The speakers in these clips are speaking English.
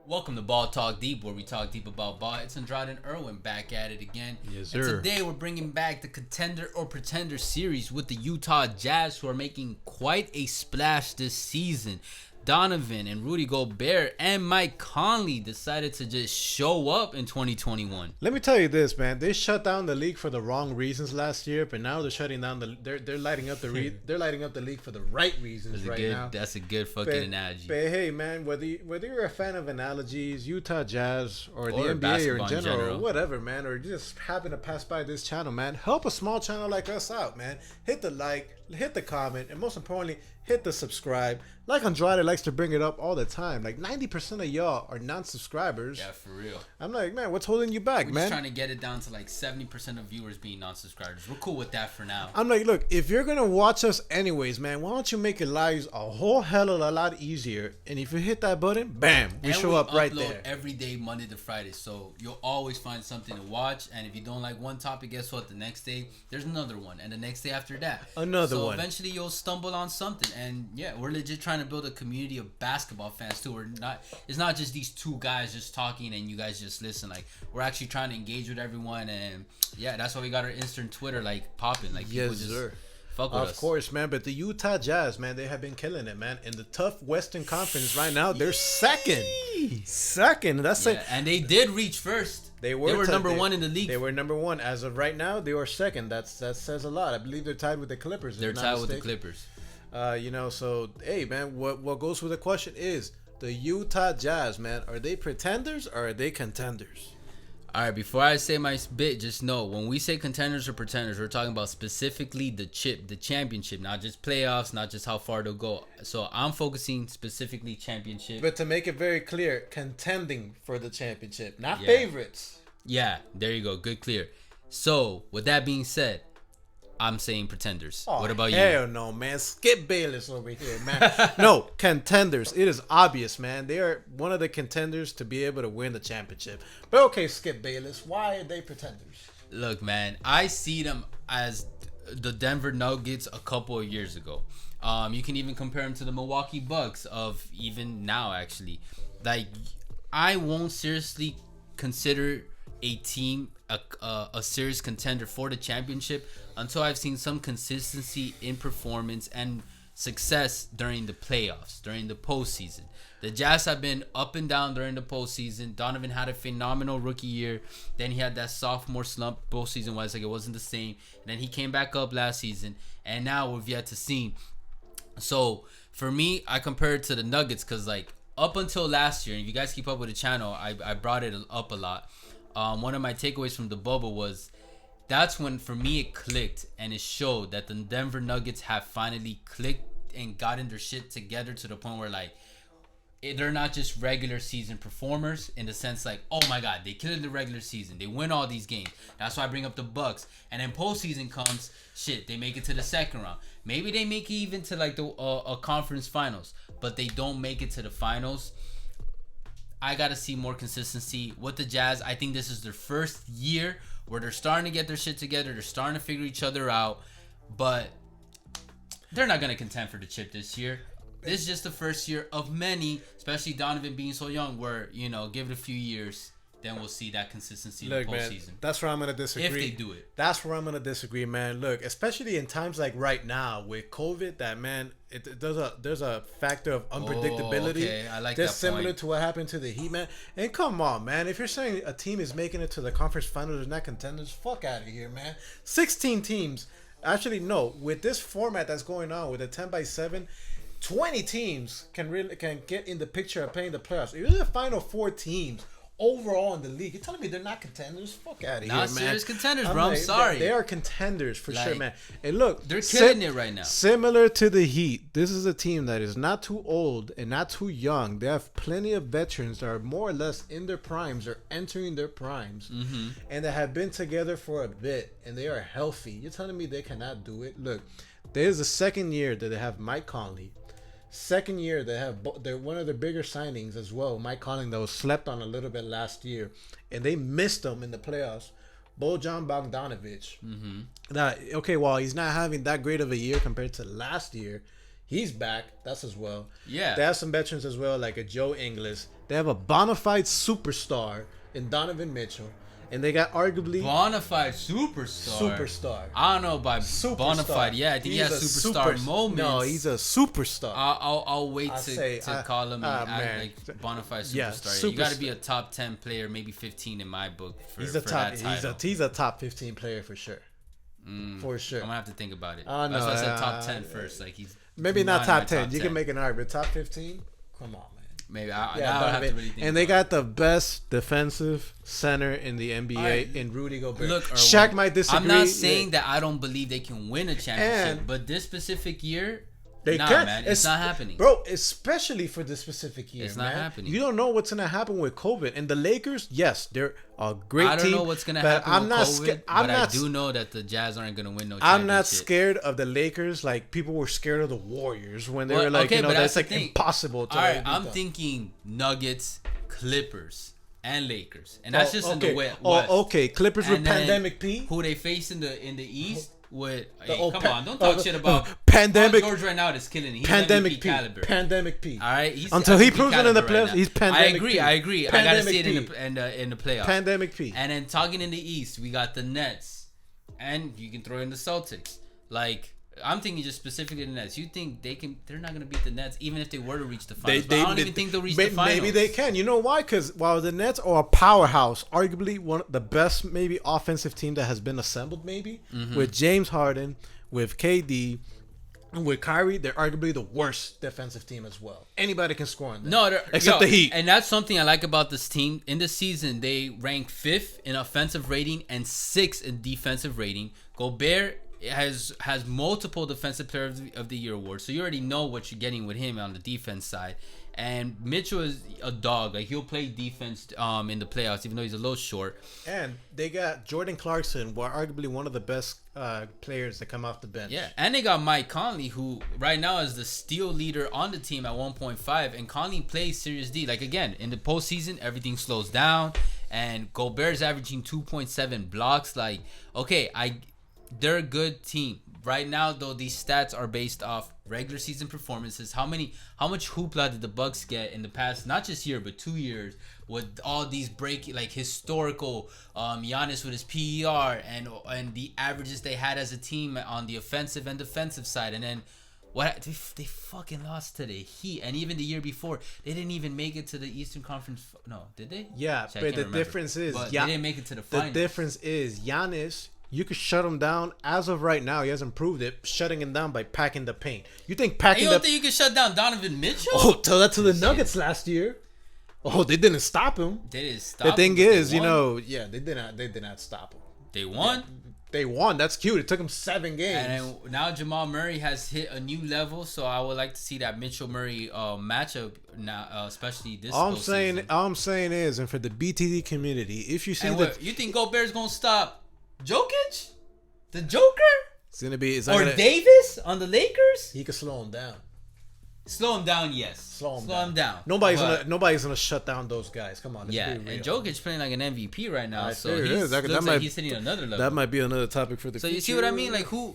Welcome to Ball Talk Deep, where we talk deep about ball. It's Andrade and Irwin back at it again. Yes, sir. And today we're bringing back the Contender or Pretender series with the Utah Jazz, who are making quite a splash this season. Donovan and Rudy Gobert and Mike Conley decided to just show up in 2021. Let me tell you this, man. They shut down the league for the wrong reasons last year, but now they're shutting down they're lighting up they're lighting up the league for the right reasons now. That's a good fucking analogy. But hey, man, whether you're a fan of analogies, Utah Jazz or the NBA or in general, or whatever, man, or you just happen to pass by this channel, man, help a small channel like us out, man. Hit the like, hit the comment, and most importantly, hit the subscribe. Like Andrade likes to bring it up all the time. Like 90% of y'all are non-subscribers. Yeah, for real. I'm like, man, what's holding you back, We're man? just trying to get it down to like 70% of viewers being non-subscribers. We're cool with that for now. I'm like, look, if you're gonna watch us anyways, man, why don't you make your lives a whole hell of a lot easier? And if you hit that button, bam, we show up right there. Every day, Monday to Friday, so you'll always find something to watch. And if you don't like one topic, guess what? The next day there's another one, and the next day after that, another one. So eventually you'll stumble on something. And yeah, we're legit trying to build a community of basketball fans too. It's not just these two guys just talking and you guys just listen. Like, we're actually trying to engage with everyone, and yeah, that's why we got our instant Twitter like popping. Like, people Yes, just sir. fuck with us. Of course, man. But the Utah Jazz, man, they have been killing it, man. In the tough Western Conference right now, they're second. That's Yeah, and they did reach first. They were number one in the league. They were number one. As of right now, they are second. That says a lot. I believe they're tied with the Clippers. They're tied with the Clippers. So hey, man, what goes with the question is the Utah Jazz, man, are they pretenders or are they contenders? All right, before I say my bit, just know when we say contenders or pretenders, we're talking about specifically the championship, not just playoffs, not just how far they'll go. So I'm focusing specifically championship. But to make it very clear, contending for the championship, not favorites. Yeah, there you go. Good, clear. So with that being said, I'm saying pretenders. What about you? Hell no, man. Skip Bayless over here, man. No, contenders. It is obvious, man. They are one of the contenders to be able to win the championship. But okay, Skip Bayless. Why are they pretenders? Look, man, I see them as the Denver Nuggets a couple of years ago. You can even compare them to the Milwaukee Bucks of even now, actually. Like, I won't seriously consider a team a serious contender for the championship until I've seen some consistency in performance and success during the playoffs, during the postseason. The Jazz have been up and down during the postseason. Donovan had a phenomenal rookie year. Then he had that sophomore slump postseason-wise, like it wasn't the same. And then he came back up last season, and now we've yet to see. So for me, I compare it to the Nuggets because, like, up until last year, and if you guys keep up with the channel, I brought it up a lot. One of my takeaways from the bubble was that's when, for me, it clicked and it showed that the Denver Nuggets have finally clicked and gotten their shit together to the point where, like, they're not just regular season performers in the sense like, oh my god, they killed the regular season, they win all these games. That's why I bring up the Bucks. And then postseason comes, shit, they make it to the second round. Maybe they make it even to like the a conference finals, but they don't make it to the finals. I gotta see more consistency with the Jazz. I think this is their first year where they're starting to get their shit together. They're starting to figure each other out, but they're not gonna contend for the chip this year. This is just the first year of many, especially Donovan being so young, where, you know, give it a few years, then we'll see that consistency in the postseason. Man, that's where I'm going to disagree. If they do it. That's where I'm going to disagree, man. Look, especially in times like right now with COVID, that, man, there's a factor of unpredictability. Okay. I like that's that similar point. to what happened to the Heat, man. And come on, man. If you're saying a team is making it to the conference finals and not contenders, fuck out of here, man. 16 teams. Actually, no. With this format that's going on, with a 10-by-7, 20 teams can get in the picture of playing the playoffs. If you're the final 4 teams overall in the league, you're telling me they're not contenders? Fuck out of here, man. Not serious contenders, bro. I'm sorry. They are contenders for sure, man. And look, they're killing it right now. Similar to the Heat, this is a team that is not too old and not too young. They have plenty of veterans that are more or less in their primes or entering their primes, and they have been together for a bit, and they are healthy. You're telling me they cannot do it? Look, there's the second year that they have Mike Conley. Second year, they're one of their bigger signings as well, Mike Conley, that was slept on a little bit last year, and they missed him in the playoffs. Bojan Bogdanovic. That okay, while he's not having that great of a year compared to last year, He's back. That's as well. Yeah. They have some veterans as well, like a Joe Ingles. They have a bona fide superstar in Donovan Mitchell. And they got arguably bona fide superstar. I don't know about bona fide. Yeah, I think he has superstar moments. No, he's a superstar. I'll wait to call him like bona fide superstar. Yeah, you got to be a top 10 player, maybe 15 in my book. He's a top 15 player for sure. For sure. I'm gonna have to think about it. No, that's why I said top 10 first. Like he's maybe not top 10. You can make an argument. Top 15? Come on. Maybe I would have to really think. And they got the best defensive center in the NBA in Rudy Gobert. Look, Shaq might disagree. I'm not saying that I don't believe they can win a championship, but this specific year, they can't. Man, it's not happening, bro. Especially for this specific year, it's not happening. You don't know what's gonna happen with COVID. And the Lakers, yes, they're a great team. I don't know what's gonna happen with COVID, but I do know that the Jazz aren't gonna win no championship. I'm not scared of the Lakers like people were scared of the Warriors when they were like, that's like impossible to. All right, I'm thinking Nuggets, Clippers, and Lakers, and that's just in the West. Okay, Clippers with Pandemic P. Who they face in the East? Come on, don't talk shit about Pandemic Paul George right now. Is killing it. He's Pandemic MVP P. Caliber. Pandemic P. All right, until he proves it in the playoffs, he's Pandemic P. P. I agree. I gotta see it in the playoffs. Pandemic P. And then talking in the East, we got the Nets, and you can throw in the Celtics. Like I'm thinking just specifically the Nets. You think they're not gonna beat the Nets even if they were to reach the finals. I don't even think they'll reach the finals. Maybe they can. You know why? Because while the Nets are a powerhouse, arguably one of the best maybe offensive team that has been assembled, maybe with James Harden, with KD, and with Kyrie, they're arguably the worst defensive team as well. Anybody can score on them. No, except the Heat. And that's something I like about this team. In the season, they ranked 5th in offensive rating and 6th in defensive rating. Gobert has multiple defensive player of the year awards, so you already know what you're getting with him on the defense side. And Mitchell is a dog. Like he'll play defense in the playoffs, even though he's a little short. And they got Jordan Clarkson, arguably one of the best players that come off the bench. Yeah, and they got Mike Conley, who right now is the steal leader on the team at 1.5. And Conley plays Serious D. Like again, in the postseason, everything slows down, and Gobert's averaging 2.7 blocks. Like okay, they're a good team. Right now, though, these stats are based off regular season performances. How much hoopla did the Bucks get in the past, not just year, but 2 years, with all these historical Giannis with his PER and the averages they had as a team on the offensive and defensive side. And then they fucking lost to the Heat. And even the year before, they didn't even make it to the Eastern Conference. No, did they? Yeah, but the difference is they didn't make it to the finals. The difference is Giannis, you could shut him down as of right now. He hasn't proved it. Shutting him down by packing the paint. You think packing you don't think you can shut down Donovan Mitchell? Oh, tell that to the Nuggets last year. Oh, they didn't stop him. They didn't stop him. The thing is, they did not stop him. They won. Yeah, they won. That's cute. It took them 7 games. And now Jamal Murray has hit a new level, so I would like to see that Mitchell Murray matchup now, especially this. All I'm saying is, and for the BTD community, if you see you think Gobert's gonna stop Jokic? The Joker? It's gonna be Davis on the Lakers? He could slow him down. Slow him down, yes. Slow him down. Nobody's gonna shut down those guys. Come on. Yeah, and Jokic's playing like an MVP right now, so he's hitting another level. That might be another topic for the future. So you see what I mean? Like who?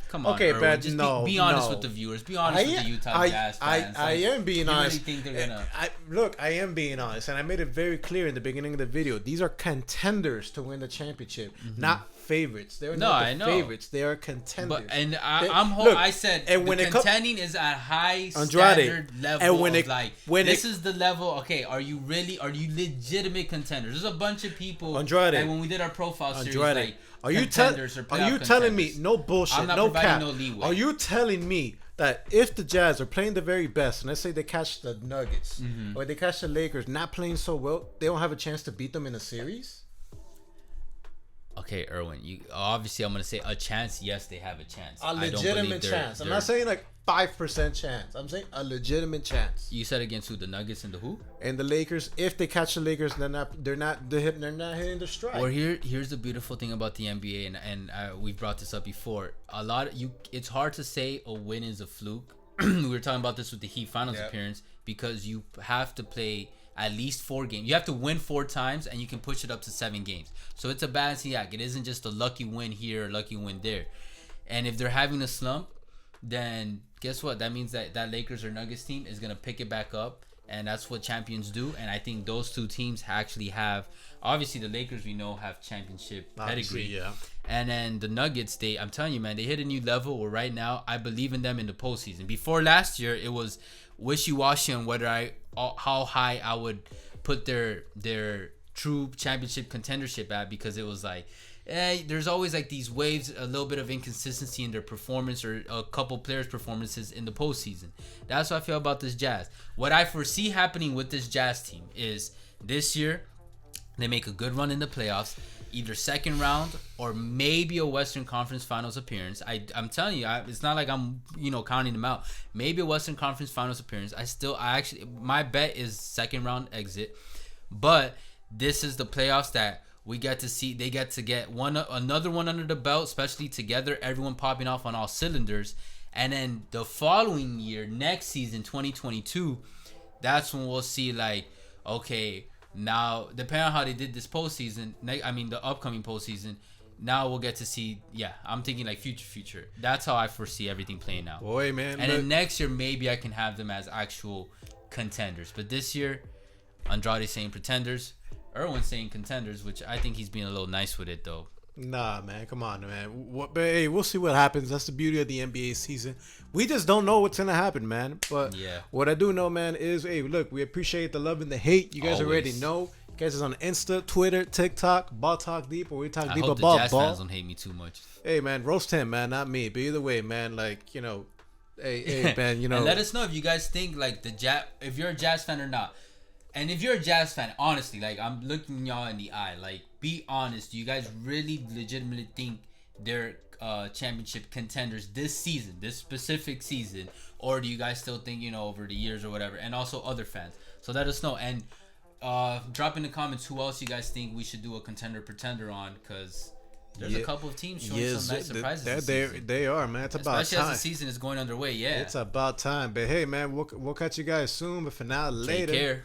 Come on, okay, Erwin, but just no, be honest with the viewers. Be honest with the Utah Jazz fans. I am being honest. Really think they're gonna... I am being honest, and I made it very clear in the beginning of the video. These are contenders to win the championship, not favorites. They're not favorites. They are contenders. I said contending is at high standard level. And this is the level. Okay, are you legitimate contenders? There's a bunch of people. Andrade. And when we did our profile series, are you telling me, no bullshit, no cap, no leeway. Are you telling me that if the Jazz are playing the very best, and let's say they catch the Nuggets or they catch the Lakers not playing so well, they don't have a chance to beat them in a series? Okay, Erwin, you obviously I'm gonna say a chance. Yes, they have a chance. A legitimate chance. I'm not saying like 5% chance. I'm saying a legitimate chance. You said against who? The Nuggets and the who? And the Lakers. If they catch the Lakers, they're not hitting the stride. Well, here's the beautiful thing about the NBA, and we've brought this up before. It's hard to say a win is a fluke. We were talking about this with the Heat Finals appearance, because you have to play at least 4 games. You have to win 4 times, and you can push it up to 7 games. So it's a balancing act. It isn't just a lucky win here or lucky win there. And if they're having a slump, then guess what? That means that Lakers or Nuggets team is gonna pick it back up, and that's what champions do. And I think those two teams actually have. Obviously, the Lakers we know have championship pedigree. Yeah. And then the Nuggets, I'm telling you, man, they hit a new level where right now I believe in them in the postseason. Before last year, it was wishy-washy on how high I would put their true championship contendership at, because it was like, there's always like these waves, a little bit of inconsistency in their performance or a couple players' performances in the postseason. That's what I feel about this Jazz. What I foresee happening with this Jazz team is this year they make a good run in the playoffs, either second round or maybe a Western Conference Finals appearance. I'm telling you, it's not like I'm counting them out. Maybe a Western Conference Finals appearance. My bet is second round exit, but this is the playoffs that we get to see. They get to get another one under the belt, especially together, everyone popping off on all cylinders. And then the following year, next season, 2022, that's when we'll see like, okay, now depending on how they did this postseason, the upcoming postseason, now we'll get to see. Yeah, I'm thinking like future. That's how I foresee everything playing out. Boy, man. And then next year, maybe I can have them as actual contenders. But this year, Andrade saying pretenders, Erwin saying contenders, which I think he's being a little nice with it though. Nah, man, come on, man. But hey, we'll see what happens. That's the beauty of the NBA season. We just don't know what's gonna happen, man. But yeah, what I do know, man, is hey, look, we appreciate the love and the hate. You guys already know. You guys is on Insta, Twitter, TikTok, Ball Talk Deep, or we talk deep about ball. I hope the Jazz fans don't hate me too much. Hey, man, roast him, man, not me. But either way, man, like hey, man, And let us know if you guys think like if you're a Jazz fan or not. And if you're a Jazz fan, honestly, like I'm looking y'all in the eye, like be honest. Do you guys really legitimately think they're championship contenders this season, this specific season, or do you guys still think over the years or whatever? And also other fans. So let us know and drop in the comments who else you guys think we should do a contender pretender on, because there's a couple of teams showing some nice surprises this season. They are, man. It's about especially time. As the season is going underway. Yeah, it's about time. But hey, man, we'll catch you guys soon. But for now, later. Take care.